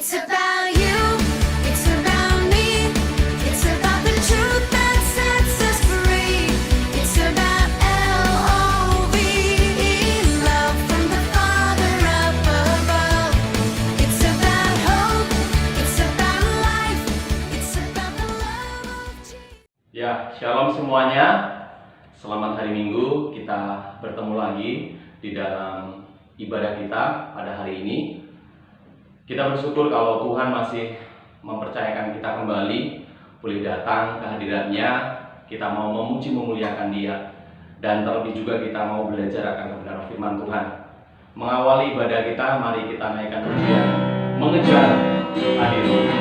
It's about you, it's about me, it's about the truth that sets us free. It's about LOVE, love from the Father up above. It's about hope, it's about life, it's about the love of Jesus. Ya, shalom semuanya. Selamat hari Minggu. Kita bertemu lagi di dalam ibadah kita pada hari ini. Kita bersyukur kalau Tuhan masih mempercayakan kita kembali boleh datang ke hadirat-Nya. Kita mau memuji memuliakan Dia, dan terlebih juga kita mau belajar akan kebenaran firman Tuhan. Mengawali ibadah kita, mari kita naikkan pujian mengejar hadirat.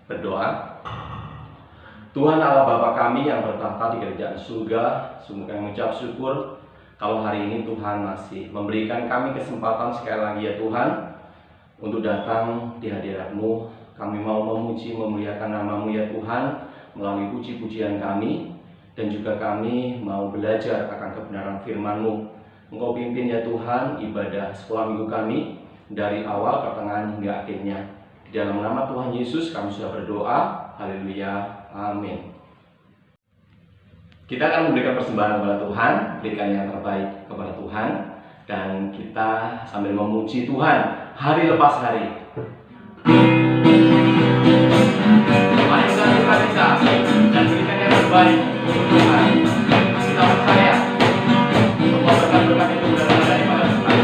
Berdoa. Tuhan Allah Bapa kami yang bertahta di kerajaan surga, sungguh kami mengucap syukur kalau hari ini Tuhan masih memberikan kami kesempatan sekali lagi ya Tuhan untuk datang di hadirat-Mu. Kami mau memuji memuliakan nama-Mu ya Tuhan melalui puji-pujian kami, dan juga kami mau belajar akan kebenaran firman-Mu. Engkau pimpin ya Tuhan ibadah sekolah minggu kami dari awal, pertengahan hingga akhirnya. Di dalam nama Tuhan Yesus kami sudah berdoa. Haleluya. Amin. Kita akan memberikan persembahan kepada Tuhan, berikan yang terbaik kepada Tuhan, dan kita sambil memuji Tuhan hari lepas hari. Mari kita berkata dan berikan yang terbaik untuk Tuhan. Kita percaya semua berkat-berkat itu datang daripada Tuhan.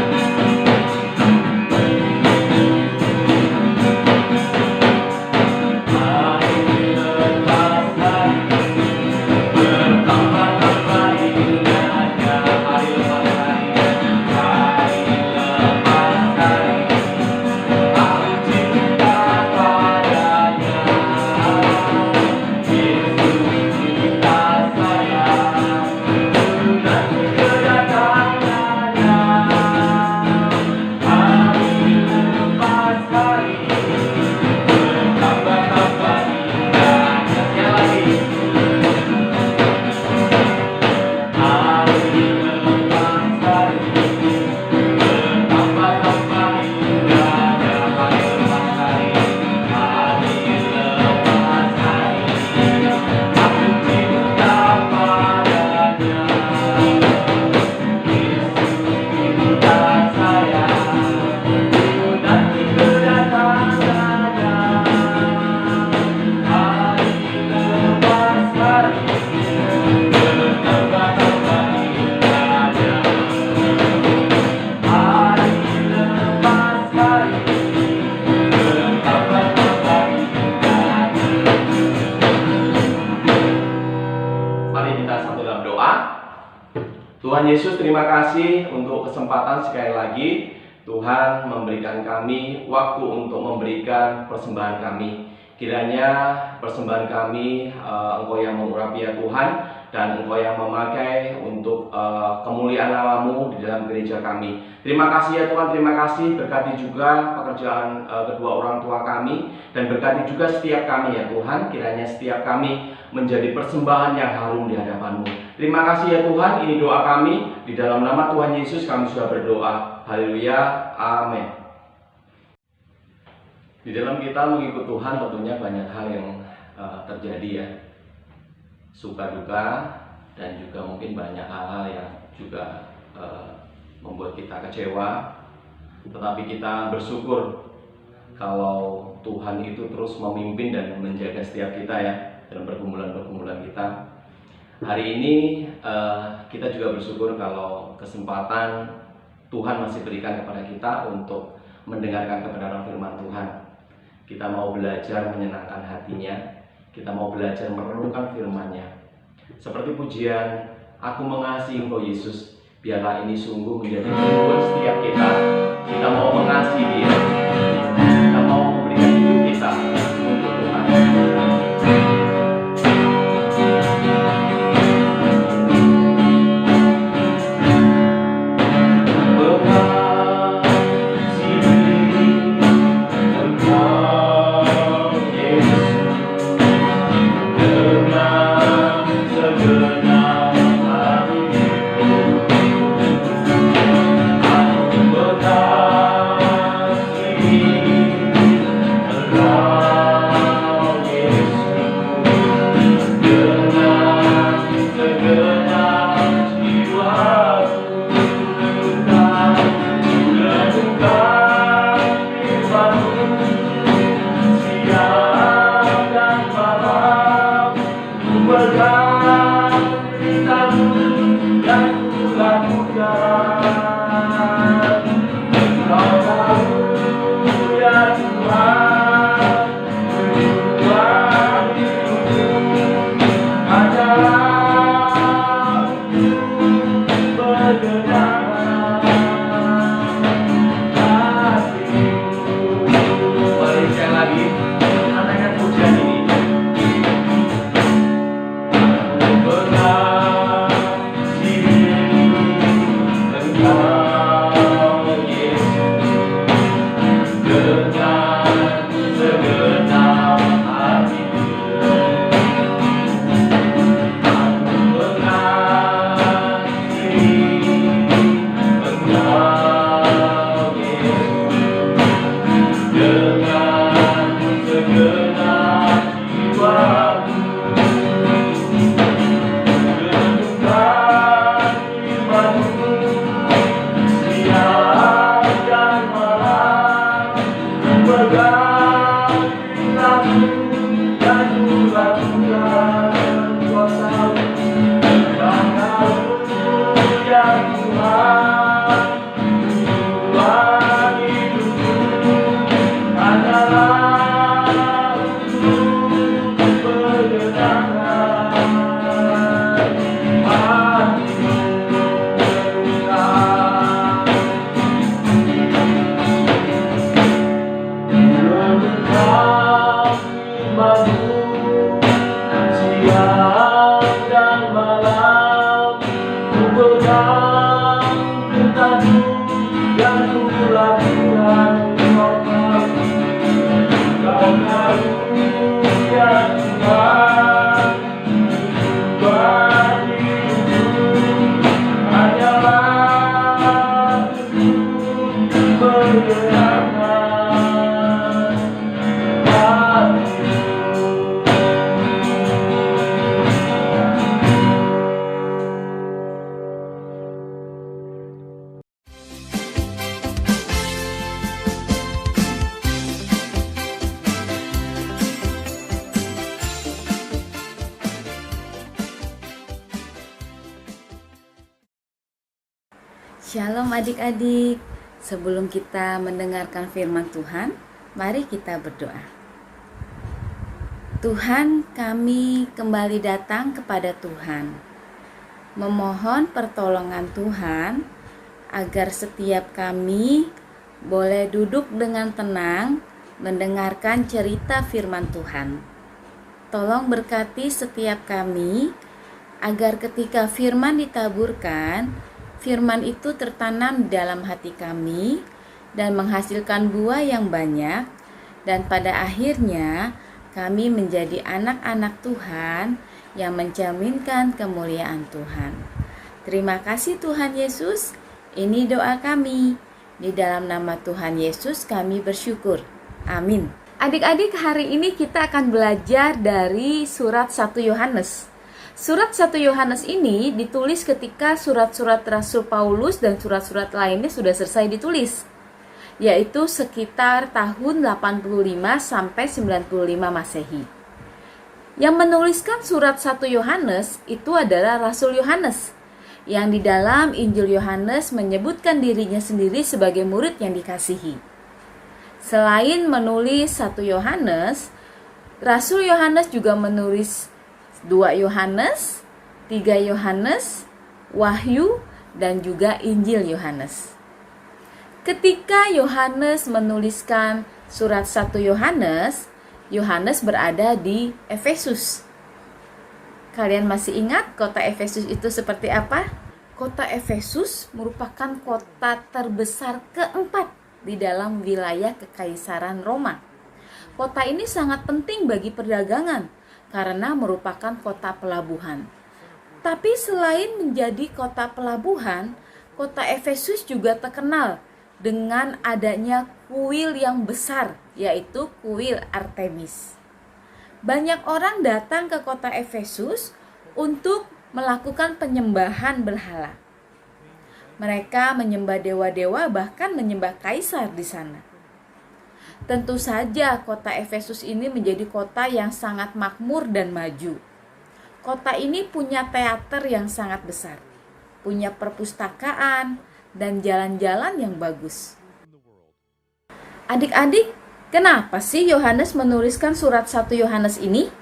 Tuhan Yesus, terima kasih untuk kesempatan sekali lagi Tuhan memberikan kami waktu untuk memberikan persembahan kami. Kiranya persembahan kami Engkau yang mengurapi ya Tuhan, dan Engkau yang memakai untuk kemuliaan nama-Mu di dalam gereja kami. Terima kasih ya Tuhan, terima kasih. Berkati juga pekerjaan kedua orang tua kami, dan berkati juga setiap kami ya Tuhan. Kiranya setiap kami menjadi persembahan yang harum di hadapan-Mu. Terima kasih ya Tuhan, ini doa kami. Di dalam nama Tuhan Yesus kami sudah berdoa. Haleluya, amin. Di dalam kita mengikut Tuhan tentunya banyak hal yang terjadi ya, suka duka, dan juga mungkin banyak hal-hal yang juga membuat kita kecewa. Tetapi kita bersyukur kalau Tuhan itu terus memimpin dan menjaga setiap kita ya dalam pergumulan-pergumulan kita. Hari ini kita juga bersyukur kalau kesempatan Tuhan masih berikan kepada kita untuk mendengarkan kebenaran firman Tuhan. Kita mau belajar menyenangkan hatinya, kita mau belajar merenungkan firman-Nya. Seperti pujian, aku mengasihi Engkau Yesus, biarlah ini sungguh menjadi kerinduan setiap kita. Kita mau mengasihi Dia, kita mau memberikan hidup kita untuk Tuhan. Aku mengasihi Shalom adik-adik. Sebelum kita mendengarkan firman Tuhan, mari kita berdoa. Tuhan, kami kembali datang kepada Tuhan, memohon pertolongan Tuhan agar setiap kami boleh duduk dengan tenang mendengarkan cerita firman Tuhan. Tolong berkati setiap kami agar ketika firman ditaburkan, firman itu tertanam di dalam hati kami dan menghasilkan buah yang banyak, dan pada akhirnya kami menjadi anak-anak Tuhan yang mencerminkan kemuliaan Tuhan. Terima kasih Tuhan Yesus. Ini doa kami. Di dalam nama Tuhan Yesus kami bersyukur. Amin. Adik-adik, hari ini kita akan belajar dari surat 1 Yohanes. Surat 1 Yohanes ini ditulis ketika surat-surat Rasul Paulus dan surat-surat lainnya sudah selesai ditulis, yaitu sekitar tahun 85 sampai 95 Masehi. Yang menuliskan surat 1 Yohanes itu adalah Rasul Yohanes, yang di dalam Injil Yohanes menyebutkan dirinya sendiri sebagai murid yang dikasihi. Selain menulis 1 Yohanes, Rasul Yohanes juga menulis 2 Yohanes, 3 Yohanes, Wahyu, dan juga Injil Yohanes. Ketika Yohanes menuliskan surat 1 Yohanes, Yohanes berada di Efesus. Kalian masih ingat kota Efesus itu seperti apa? Kota Efesus merupakan kota terbesar keempat di dalam wilayah Kekaisaran Roma. Kota ini sangat penting bagi perdagangan karena merupakan kota pelabuhan. Tapi selain menjadi kota pelabuhan, kota Efesus juga terkenal dengan adanya kuil yang besar, yaitu kuil Artemis. Banyak orang datang ke kota Efesus untuk melakukan penyembahan berhala. Mereka menyembah dewa-dewa, bahkan menyembah kaisar di sana. Tentu saja kota Efesus ini menjadi kota yang sangat makmur dan maju. Kota ini punya teater yang sangat besar, punya perpustakaan, dan jalan-jalan yang bagus. Adik-adik, kenapa sih Yohanes menuliskan surat 1 Yohanes ini?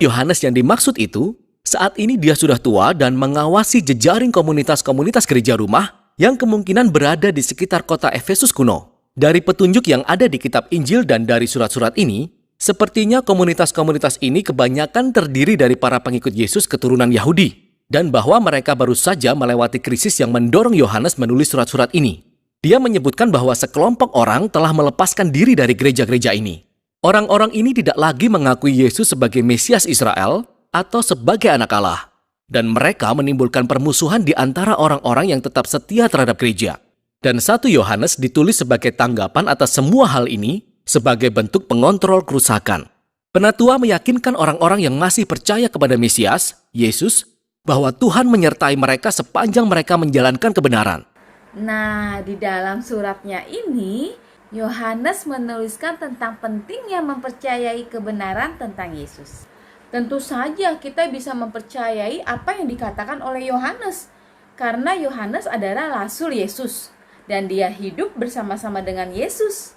Yohanes yang dimaksud itu, saat ini dia sudah tua dan mengawasi jejaring komunitas-komunitas gereja rumah yang kemungkinan berada di sekitar kota Efesus kuno. Dari petunjuk yang ada di kitab Injil dan dari surat-surat ini, sepertinya komunitas-komunitas ini kebanyakan terdiri dari para pengikut Yesus keturunan Yahudi, dan bahwa mereka baru saja melewati krisis yang mendorong Yohanes menulis surat-surat ini. Dia menyebutkan bahwa sekelompok orang telah melepaskan diri dari gereja-gereja ini. Orang-orang ini tidak lagi mengakui Yesus sebagai Mesias Israel atau sebagai anak Allah, dan mereka menimbulkan permusuhan di antara orang-orang yang tetap setia terhadap gereja. Dan 1 Yohanes ditulis sebagai tanggapan atas semua hal ini sebagai bentuk pengontrol kerusakan. Penatua meyakinkan orang-orang yang masih percaya kepada Mesias, Yesus, bahwa Tuhan menyertai mereka sepanjang mereka menjalankan kebenaran. Nah, di dalam suratnya ini, Yohanes menuliskan tentang pentingnya mempercayai kebenaran tentang Yesus. Tentu saja kita bisa mempercayai apa yang dikatakan oleh Yohanes, karena Yohanes adalah Rasul Yesus, dan dia hidup bersama-sama dengan Yesus.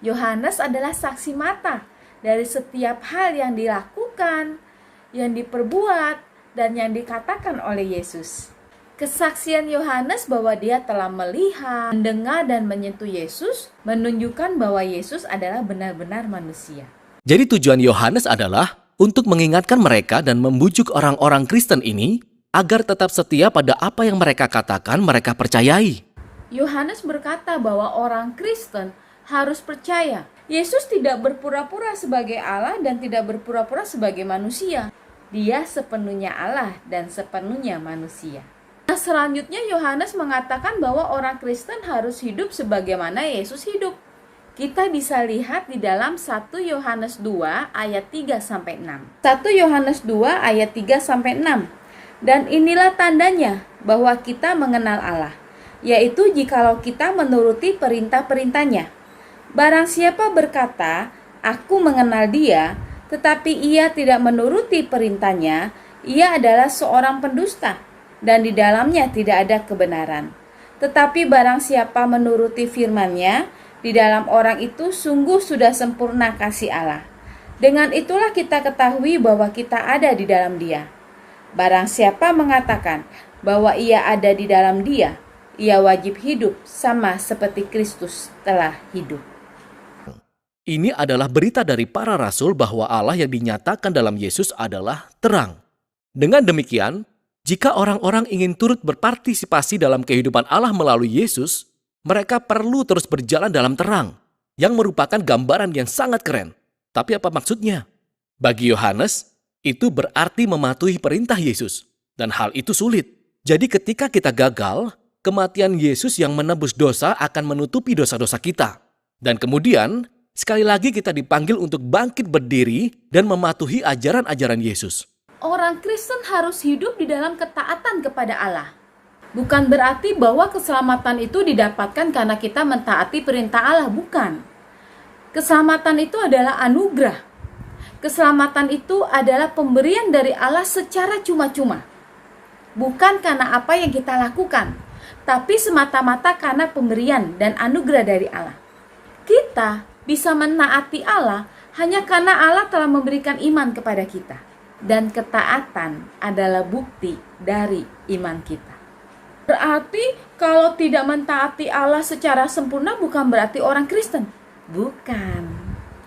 Yohanes adalah saksi mata dari setiap hal yang dilakukan, yang diperbuat, dan yang dikatakan oleh Yesus. Kesaksian Yohanes bahwa dia telah melihat, mendengar, dan menyentuh Yesus menunjukkan bahwa Yesus adalah benar-benar manusia. Jadi tujuan Yohanes adalah untuk mengingatkan mereka dan membujuk orang-orang Kristen ini agar tetap setia pada apa yang mereka katakan mereka percayai. Yohanes berkata bahwa orang Kristen harus percaya Yesus tidak berpura-pura sebagai Allah dan tidak berpura-pura sebagai manusia. Dia sepenuhnya Allah dan sepenuhnya manusia. Nah, selanjutnya Yohanes mengatakan bahwa orang Kristen harus hidup sebagaimana Yesus hidup. Kita bisa lihat di dalam 1 Yohanes 2 ayat 3-6. 1 Yohanes 2 ayat 3-6. Dan inilah tandanya bahwa kita mengenal Allah, yaitu jikalau kita menuruti perintah-perintahnya. Barang siapa berkata, aku mengenal dia, tetapi ia tidak menuruti perintahnya, ia adalah seorang pendusta, dan di dalamnya tidak ada kebenaran. Tetapi barang siapa menuruti firman-Nya, di dalam orang itu sungguh sudah sempurna kasih Allah. Dengan itulah kita ketahui bahwa kita ada di dalam Dia. Barang siapa mengatakan bahwa ia ada di dalam Dia, ia wajib hidup sama seperti Kristus telah hidup. Ini adalah berita dari para rasul bahwa Allah yang dinyatakan dalam Yesus adalah terang. Dengan demikian, jika orang-orang ingin turut berpartisipasi dalam kehidupan Allah melalui Yesus, mereka perlu terus berjalan dalam terang, yang merupakan gambaran yang sangat keren. Tapi apa maksudnya? Bagi Yohanes, itu berarti mematuhi perintah Yesus, dan hal itu sulit. Jadi ketika kita gagal, kematian Yesus yang menebus dosa akan menutupi dosa-dosa kita. Dan kemudian, sekali lagi kita dipanggil untuk bangkit berdiri dan mematuhi ajaran-ajaran Yesus. Orang Kristen harus hidup di dalam ketaatan kepada Allah. Bukan berarti bahwa keselamatan itu didapatkan karena kita mentaati perintah Allah, bukan. Keselamatan itu adalah anugerah. Keselamatan itu adalah pemberian dari Allah secara cuma-cuma. Bukan karena apa yang kita lakukan, tapi semata-mata karena pemberian dan anugerah dari Allah. Kita bisa menaati Allah hanya karena Allah telah memberikan iman kepada kita. Dan ketaatan adalah bukti dari iman kita. Berarti kalau tidak mentaati Allah secara sempurna bukan berarti orang Kristen.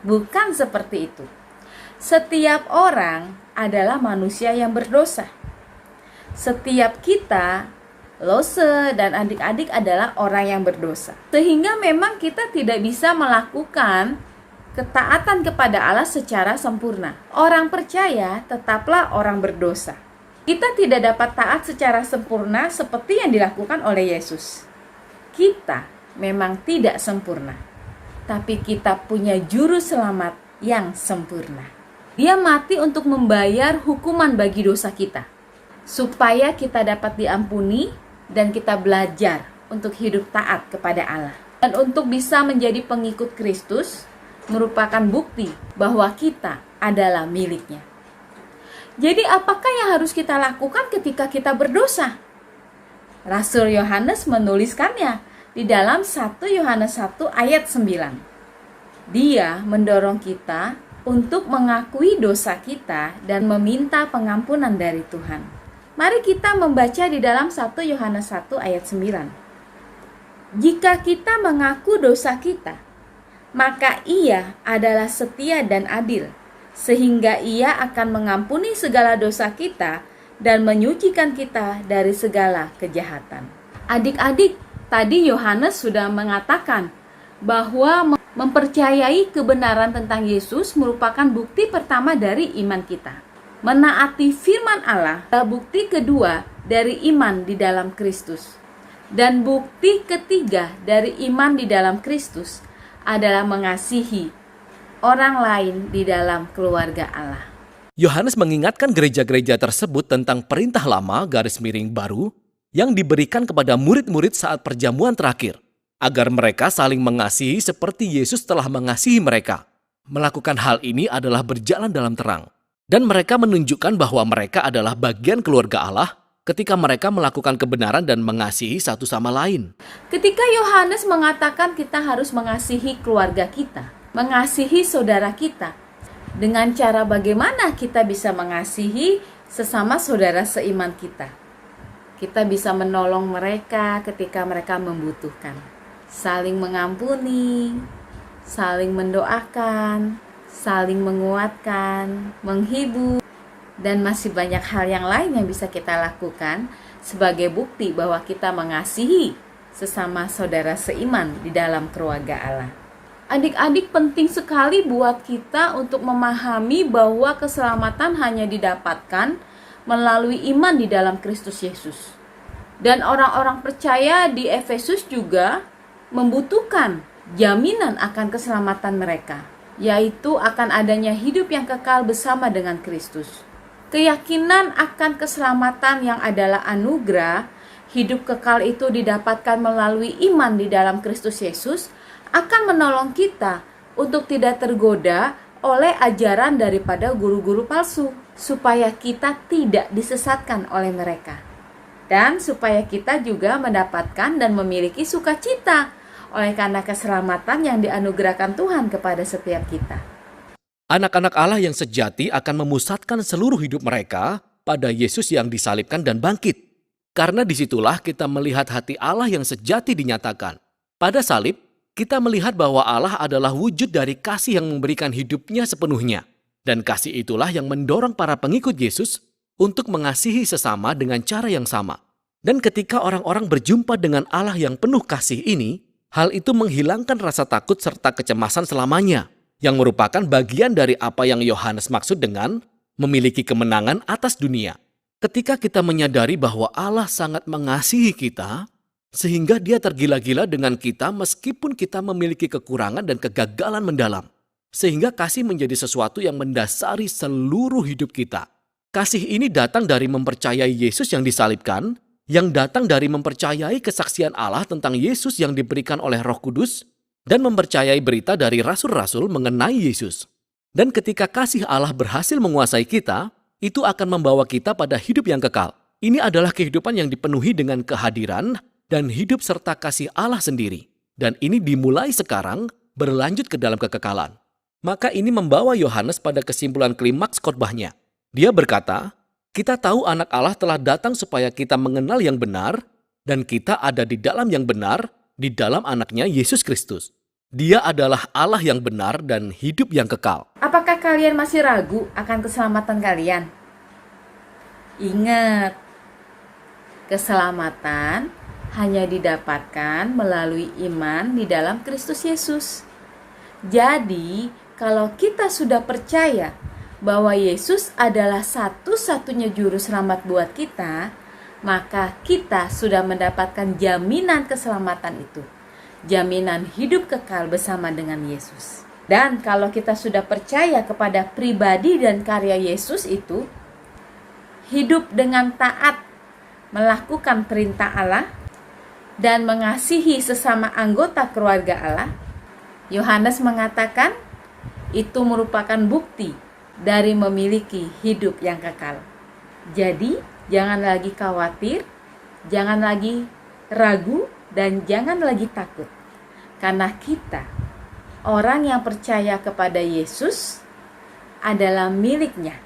Bukan seperti itu. Setiap orang adalah manusia yang berdosa. Setiap kita, Lose dan adik-adik adalah orang yang berdosa. Sehingga memang kita tidak bisa melakukan ketaatan kepada Allah secara sempurna. Orang percaya tetaplah orang berdosa. Kita tidak dapat taat secara sempurna seperti yang dilakukan oleh Yesus. Kita memang tidak sempurna, tapi kita punya juru selamat yang sempurna. Dia mati untuk membayar hukuman bagi dosa kita, supaya kita dapat diampuni dan kita belajar untuk hidup taat kepada Allah. Dan untuk bisa menjadi pengikut Kristus, merupakan bukti bahwa kita adalah miliknya. Jadi apakah yang harus kita lakukan ketika kita berdosa? Rasul Yohanes menuliskannya di dalam 1 Yohanes 1 ayat 9. Dia mendorong kita untuk mengakui dosa kita dan meminta pengampunan dari Tuhan. Mari kita membaca di dalam 1 Yohanes 1 ayat 9. Jika kita mengaku dosa kita, maka Ia adalah setia dan adil, sehingga Ia akan mengampuni segala dosa kita dan menyucikan kita dari segala kejahatan. Adik-adik, tadi Yohanes sudah mengatakan bahwa mempercayai kebenaran tentang Yesus merupakan bukti pertama dari iman kita. Menaati firman Allah adalah bukti kedua dari iman di dalam Kristus. Dan bukti ketiga dari iman di dalam Kristus adalah mengasihi orang lain di dalam keluarga Allah. Yohanes mengingatkan gereja-gereja tersebut tentang perintah lama _baru yang diberikan kepada murid-murid saat perjamuan terakhir, agar mereka saling mengasihi seperti Yesus telah mengasihi mereka. Melakukan hal ini adalah berjalan dalam terang, dan mereka menunjukkan bahwa mereka adalah bagian keluarga Allah ketika mereka melakukan kebenaran dan mengasihi satu sama lain. Ketika Yohanes mengatakan kita harus mengasihi keluarga kita, mengasihi saudara kita, dengan cara bagaimana kita bisa mengasihi sesama saudara seiman kita? Kita bisa menolong mereka ketika mereka membutuhkan, saling mengampuni, saling mendoakan, saling menguatkan, menghibur, dan masih banyak hal yang lain yang bisa kita lakukan sebagai bukti bahwa kita mengasihi sesama saudara seiman di dalam keluarga Allah. Adik-adik, penting sekali buat kita untuk memahami bahwa keselamatan hanya didapatkan melalui iman di dalam Kristus Yesus. Dan orang-orang percaya di Efesus juga membutuhkan jaminan akan keselamatan mereka, yaitu akan adanya hidup yang kekal bersama dengan Kristus. Keyakinan akan keselamatan yang adalah anugerah, hidup kekal itu didapatkan melalui iman di dalam Kristus Yesus, akan menolong kita untuk tidak tergoda oleh ajaran daripada guru-guru palsu, supaya kita tidak disesatkan oleh mereka. Dan supaya kita juga mendapatkan dan memiliki sukacita oleh karena keselamatan yang dianugerahkan Tuhan kepada setiap kita. Anak-anak Allah yang sejati akan memusatkan seluruh hidup mereka pada Yesus yang disalibkan dan bangkit. Karena disitulah kita melihat hati Allah yang sejati dinyatakan. Pada salib, kita melihat bahwa Allah adalah wujud dari kasih yang memberikan hidupnya sepenuhnya. Dan kasih itulah yang mendorong para pengikut Yesus untuk mengasihi sesama dengan cara yang sama. Dan ketika orang-orang berjumpa dengan Allah yang penuh kasih ini, hal itu menghilangkan rasa takut serta kecemasan selamanya, yang merupakan bagian dari apa yang Yohanes maksud dengan memiliki kemenangan atas dunia. Ketika kita menyadari bahwa Allah sangat mengasihi kita, sehingga Dia tergila-gila dengan kita meskipun kita memiliki kekurangan dan kegagalan mendalam. Sehingga kasih menjadi sesuatu yang mendasari seluruh hidup kita. Kasih ini datang dari mempercayai Yesus yang disalibkan, yang datang dari mempercayai kesaksian Allah tentang Yesus yang diberikan oleh Roh Kudus, dan mempercayai berita dari rasul-rasul mengenai Yesus. Dan ketika kasih Allah berhasil menguasai kita, itu akan membawa kita pada hidup yang kekal. Ini adalah kehidupan yang dipenuhi dengan kehadiran dan hidup serta kasih Allah sendiri. Dan ini dimulai sekarang, berlanjut ke dalam kekekalan. Maka ini membawa Yohanes pada kesimpulan klimaks khotbahnya. Dia berkata, kita tahu anak Allah telah datang supaya kita mengenal yang benar, dan kita ada di dalam yang benar, di dalam anaknya Yesus Kristus. Dia adalah Allah yang benar dan hidup yang kekal. Apakah kalian masih ragu akan keselamatan kalian? Ingat, keselamatan hanya didapatkan melalui iman di dalam Kristus Yesus. Jadi, kalau kita sudah percaya bahwa Yesus adalah satu-satunya juru selamat buat kita, maka kita sudah mendapatkan jaminan keselamatan itu. Jaminan hidup kekal bersama dengan Yesus. Dan kalau kita sudah percaya kepada pribadi dan karya Yesus itu, hidup dengan taat, melakukan perintah Allah, dan mengasihi sesama anggota keluarga Allah, Yohanes mengatakan itu merupakan bukti dari memiliki hidup yang kekal. Jadi, jangan lagi khawatir, jangan lagi ragu, dan jangan lagi takut. Karena kita, orang yang percaya kepada Yesus, adalah miliknya.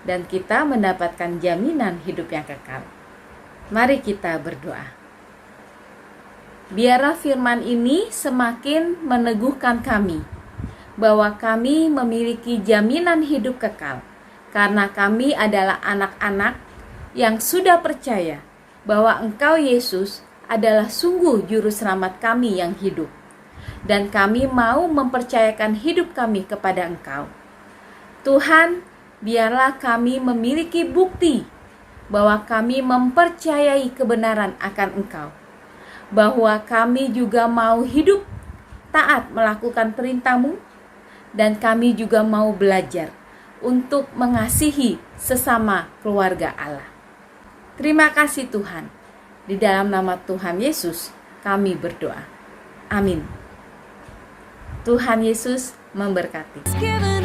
Dan kita mendapatkan jaminan hidup yang kekal. Mari kita berdoa. Biarlah firman ini semakin meneguhkan kami, bahwa kami memiliki jaminan hidup kekal, karena kami adalah anak-anak yang sudah percaya bahwa Engkau Yesus adalah sungguh juru selamat kami yang hidup. Dan kami mau mempercayakan hidup kami kepada Engkau. Tuhan, biarlah kami memiliki bukti bahwa kami mempercayai kebenaran akan Engkau. Bahwa kami juga mau hidup taat melakukan perintah-Mu, dan kami juga mau belajar untuk mengasihi sesama keluarga Allah. Terima kasih Tuhan. Di dalam nama Tuhan Yesus kami berdoa. Amin. Tuhan Yesus memberkati. Given